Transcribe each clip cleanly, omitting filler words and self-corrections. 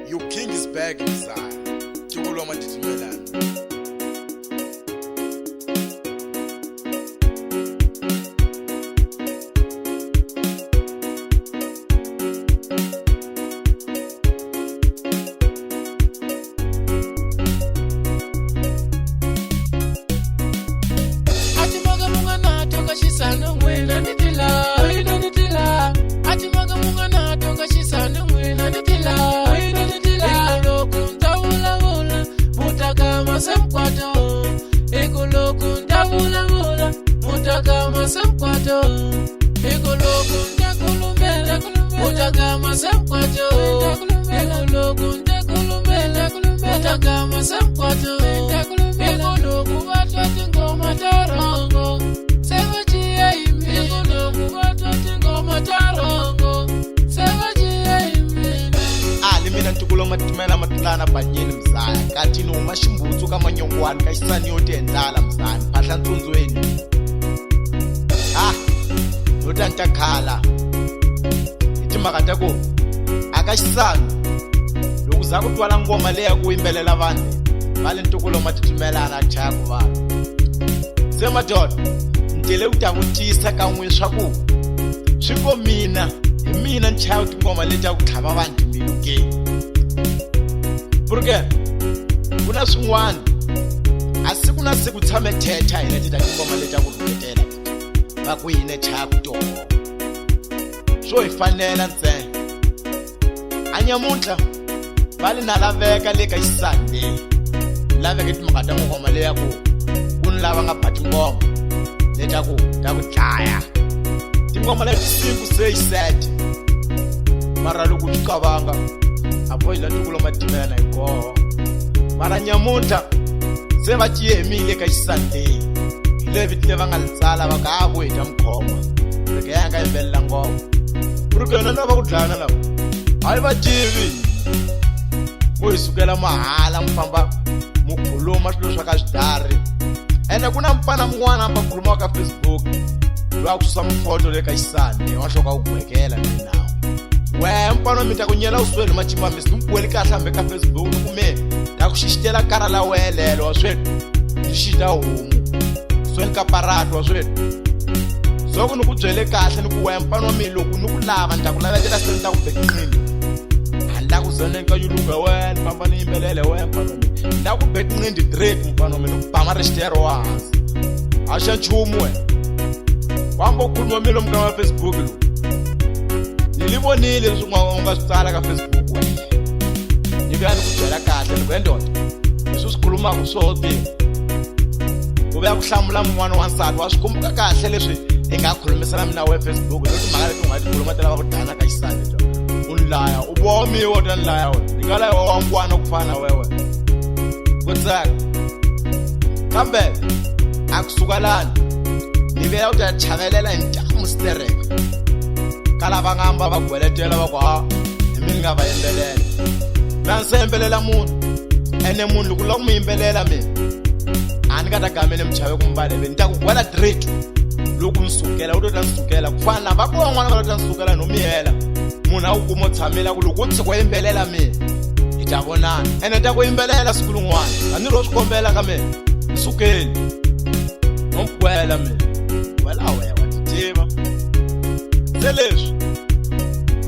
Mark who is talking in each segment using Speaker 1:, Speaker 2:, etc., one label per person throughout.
Speaker 1: Your king is back inside. Tikulo matitimelana.
Speaker 2: Matimela matlana banyeni mzaya kathi no mashimbutsu kamanyongwana kaxisani yote endala mzana phahla ntsonzweni no tanta khala itimaka ta ko akaxisani loko za ku twala ngoma leya ku yimbelela vanhu vale ntukulo matitimelana chaya ku vanhu se madoda ndile u ta vutisa ka n'we swa ku swi ko mina hi mina nchaya tingoma leta ku tlhava vanhu mbilu ke porque kuna swin'wana a siku na siku tshame thetha hi leti ta tingoma leti ta ku rhuketela va ku yine chapter swo hi fanela ntsena a nyamuntlha va le na laveka le ka xisande laveka timhaka ta ngoma leya ku ku ni lava nga ba tingoma leta ku ta ku dlaya tingoma leti simple say sad mara loko swi kavanga apo ila ntukulo matimela iko mara nyamuntlha se va ciyemile ka xisande levi tleva nga litsala va ka ku hita mkhoma rike yanga yimbelela ngoma rukena na va ku dlana lava hayi va tivi ku hisukela mahala mfamba mukhuluma swilo swa ka swidari ene ku na mpana mun'wana amba khuluma ka Facebook loyi a ku susa mifoto le ka xisande wa hloka ku gwekela minawu we mpano mi ta ku nyela usweli machimambi simpuweli kahle hambe ka Facebook kume ta ku xixitela kara la welelo wa swethu xixita homu sweli ka parato wa swethu soko ni ku byele kahle ni ku we mpano mi loko ni ku lava ni ta ku lavekela se ni ta ku betinqini handla ku zone ka yuluga we ni famba ni yimbelele we mpano mi ni ta ku betinqini direct mpano mi ni ku bama rixitero wa hansi a xa nchumu we wamba ku khuluma mi lomu ka Facebook lo ni vonile leswi nga swi tsala ka Facebook we ni vuya ni ku byela kahle ni ku endoda leswi swi khulumaka swo tima ku vuya ku hlamula mun'wana wa nsati wa swi kumbuka kahle leswi hi nga khulumisana mina we Facebook leti mhaka leti u nga ti khuluma ti lava ku dana ka xisani ta u ni laya u vomiwa ta ni laya we ni nga laya wa ngwana ku fana wewe ku tsaka kambe a kusuka lani ni vuya u ta chavelela hi ntamu stereka kala va ngamba va gweletela va ku hi mi nga va yimbelela na nse yimbelela munhu ene munhu loko loko mi yimbelela mina a ni nga ta gamele michave ku mbaleve ni ta ku gwela direct loko ni sukela u to ta ni sukela ku fana na va ku van'wana va ta ni sukela no mi hela munhu a wu kuma u tshamela ku loko u tshika yimbelela mina hi ta vonana ene ta ku yimbelela siku rin'wana a ni ro swi kombela ka mina sukeli no gwela mina wela wewa ni tiva se leswi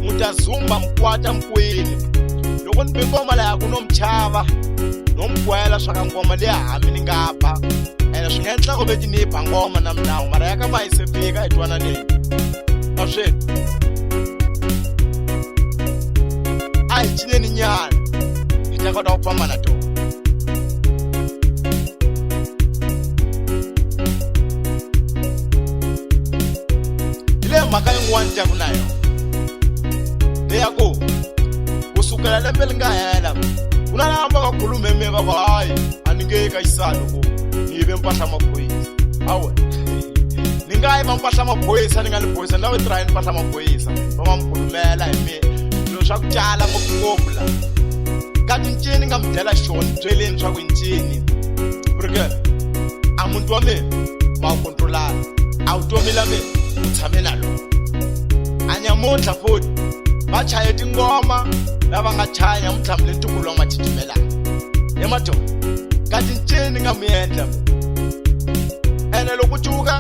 Speaker 2: mutazumba mkwata mkwini loko ni ngoma la ku no mchava no mkwela swa ka ngoma leya hami ni ngapha ene swi nga endla ku veti ni ba ngoma na minawu mara ya ka ma se fika etwana ni a swi ai chineni nyana ni ta kota ku famba na to ile mhaka yin'wana ta ku nayo leya ku kusukela lembe li nga hela ku na lava va khulumeme va ku hayi a ni nge ka xisani ku ni yive mpahla maphoyisa awe ni nga yiva mpahla maphoyisa ni nga ni phoyisa ni lava tirayi ni mpahla maphoyisa va va mi khulumela hi mina swilo swa ku cala ngopfungopfu la ka tincini nga mi byela xona byeleni swa ku incini porque a muti wa mina ma wu kontrolana a vutomi la mina u tshame na lona a nyamuntlha futhi va chaya tingoma lava nga chaya mutlamule ntukulu wa matitimelaka emato ka tincini nga mu endla ene loko cuka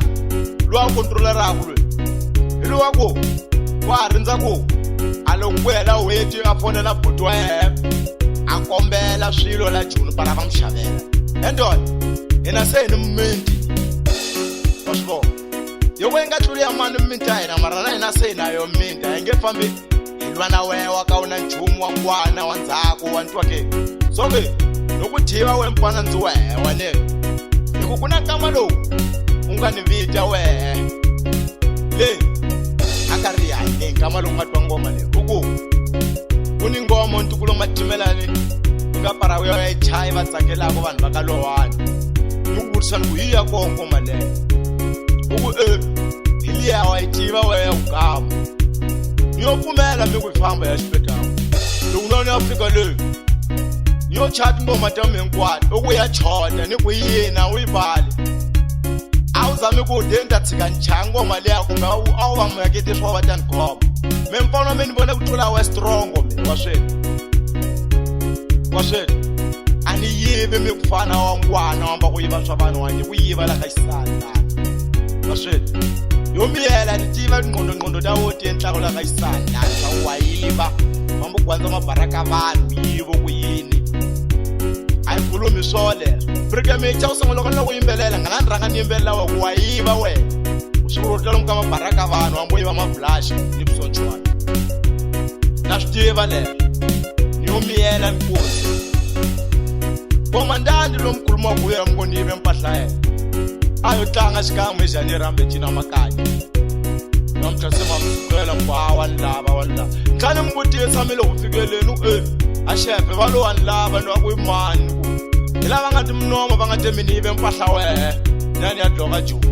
Speaker 2: luwa kontroleraku lwe hi luwa ku wa ha rindza ku a loko ku hela weti a fonela buti wa yehe a kombela swilo la joni para va n'wi xavela endona hina se hi ni mminti wa swi vona yoko yi nga tluli ya mani mminti ya hina mara na hina se hi na yo mminti a hi nge fambi hi lwa na wehe wa ka wu na nchumu wa n'wana wa ndzhaku wa ntwa ke so ke loko thiva we mpana ndzi wehe wane hi ku ku na nkama lowu u nga ni vita wehe le a ka ri yane nkama lowu nga twa ngoma leyi ku ni ngoma ntukulu matimelani nga para yo ya chai va tsakelaka vanhu va ka lowani ni ku vutisana ku hi ya koho ngoma leyo hi liya wa yi tiva wehe ya ukama ni yo pfumela mi ku hi famba ya xipetako loko na ni ya fika leyi ni yo chaya tingoma ta mi hinkwato ku ya chota ni ku yina u yi pali a wu zami ku de ni ta tshika ni chaya ngoma leya kumbe a wu va muyaketi swo va ta ni khoma mi mpfana mi ni vone ku tlula we strongo mi wa swena a ni yivi mi ku fana wa n'wana wamba ku yiva swa vanhu wanye ku yiva la ka xisani wa swena yo miyela ni tiva tinqondo ta wo ti endlaka la ka xisani laha swa wa yiva wamba ku gwanza mabaraka vanhu yivo ku yini a yi khulumi swo leswo firike mi cha u sungula loko ku yimbelela nga na ni rhanga ni yimbelela wa ku wa yiva wena u swi vula lomu ka mabaraka vanhu wamba yiva mavulaxi ni vusochwana na swi tiva leswo ni yo miyela nkosi komandandi lo mkhuluma ku yena mko ni yive mpahla yena a yo tlanga xikan'we xani rambe cina makanya namtlase mamsukela mbawa ni lava ntlhani mi vutisa mi loko fikeleni a xefe va lo wa ni lava ni wa ku i mani ku hi lava nga ti minoma va nga te mi ni yive mpahla wehe nani ya dloka joni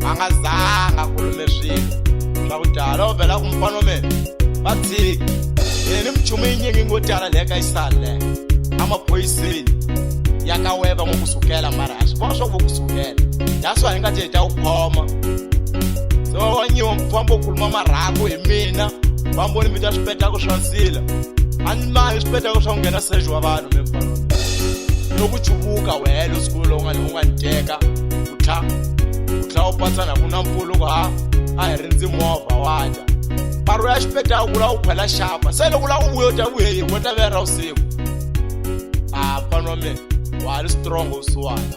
Speaker 2: a nga zanga khulume swilo swa ku tala u vhela ku mfano mina va tshiki yini michumu yi nyingi ngo tala leya ka yisani leya amaphoyiseni ya ka weva ngo kusukela mara a swi vona swa ku vo kusukela daswa hi nga te hi ta wu khoma se va wa nyiwa mfambo u khuluma marhaku hi mina vamboni mi ta swipetako swa nsila a ni mahi swipetako swa ku nghena seji wa vanhu mi mfano loko chuvuka wehelo siku lowu nga ni teka u tlha u patsana ku na mpfulo ku a hi rindzi movha wa dya paro ya xipetako ku la u khwela xapa se loko la u vuya u ta vuyehi ku ta vera vusiku a mfano wa mina wa ha ri strong usiwana